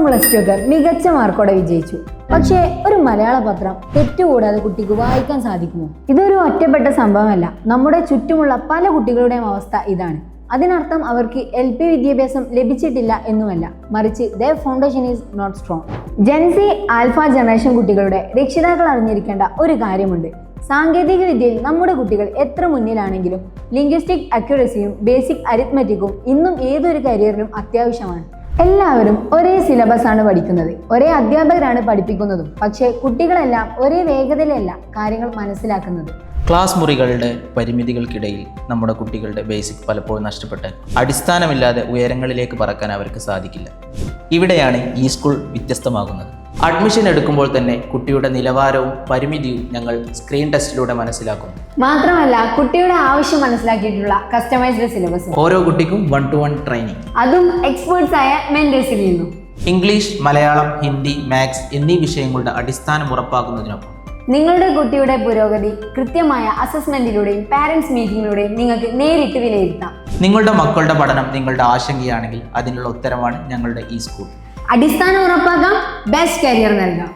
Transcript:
+2 ഒക്കെ മികച്ച മാർക്കോടെ വിജയിച്ചു. പക്ഷേ ഒരു മലയാള പത്രം തെറ്റുകൂടാതെ കുട്ടിക്ക് വായിക്കാൻ സാധിക്കുമോ? ഇതൊരു ഒറ്റപ്പെട്ട സംഭവമല്ല. നമ്മുടെ ചുറ്റുമുള്ള പല കുട്ടികളുടെയും അവസ്ഥ ഇതാണ്. അതിനർത്ഥം അവർക്ക് LP വിദ്യാഭ്യാസം ലഭിച്ചിട്ടില്ല എന്നുമല്ല, മറിച്ച് their foundation is not strong. Gen Z alpha generation കുട്ടികളുടെ രക്ഷിതാക്കൾ അറിഞ്ഞിരിക്കേണ്ട ഒരു കാര്യമുണ്ട്. സാങ്കേതിക വിദ്യയിൽ നമ്മുടെ കുട്ടികൾ എത്ര മുന്നിലാണെങ്കിലും ലിംഗ്വിസ്റ്റിക് അക്യുറസിയും ബേസിക് അരിത്മെറ്റിക്കും ഇന്നും ഏതൊരു കരിയറിനും അത്യാവശ്യമാണ്. എല്ലാവരും ഒരേ സിലബസ് ആണ് പഠിക്കുന്നത്, ഒരേ അധ്യാപകരാണ് പഠിപ്പിക്കുന്നതും. പക്ഷേ കുട്ടികളെല്ലാം ഒരേ വേഗതയിലല്ല കാര്യങ്ങൾ മനസ്സിലാക്കുന്നത്. ക്ലാസ് മുറികളുടെ പരിമിതികൾക്കിടയിൽ നമ്മുടെ കുട്ടികളുടെ ബേസിക് പലപ്പോഴും നഷ്ടപ്പെട്ട് അടിസ്ഥാനമില്ലാതെ ഉയരങ്ങളിലേക്ക് പറക്കാൻ അവർക്ക് സാധിക്കില്ല. ഇവിടെയാണ് ഈ സ്കൂൾ വ്യത്യസ്തമാകുന്നത്. അഡ്മിഷൻ എടുക്കുമ്പോൾ തന്നെ കുട്ടിയുടെ നിലവാരവും പരിമിതിയും ഞങ്ങൾ സ്ക്രീൻ ടെസ്റ്റിലൂടെ മനസ്സിലാക്കുന്നു. മാത്രമല്ല കുട്ടിയുടെ ആവശ്യം മനസ്സിലാക്കിയിട്ടുള്ള കസ്റ്റമൈസ്ഡ് സിലബസ്, ഓരോ കുട്ടിക്കും 1-to-1 ട്രെയിനിങ്, അതും എക്സ്പേർട്സ് ആയ മെന്റേഴ്സിൽ നിന്നും. ഇംഗ്ലീഷ്, മലയാളം, ഹിന്ദി, മാത്സ് എന്നീ വിഷയങ്ങളുടെ അടിസ്ഥാനം ഉറപ്പാക്കുന്നതിനൊപ്പം നിങ്ങളുടെ കുട്ടിയുടെ പുരോഗതി കൃത്യമായ അസസ്മെന്റിലൂടെയും പാരന്റ്സ് മീറ്റിംഗിലൂടെയും നിങ്ങൾക്ക് നേരിട്ട് വിലയിരുത്താം. നിങ്ങളുടെ മക്കളുടെ പഠനം നിങ്ങളുടെ ആശങ്കയാണെങ്കിൽ അതിനുള്ള ഉത്തരമാണ് ഞങ്ങളുടെ ഈ സ്കൂൾ. അടിസ്ഥാനം ഉറപ്പാക്കാം, ബെസ്റ്റ് കരിയർ നൽകാം.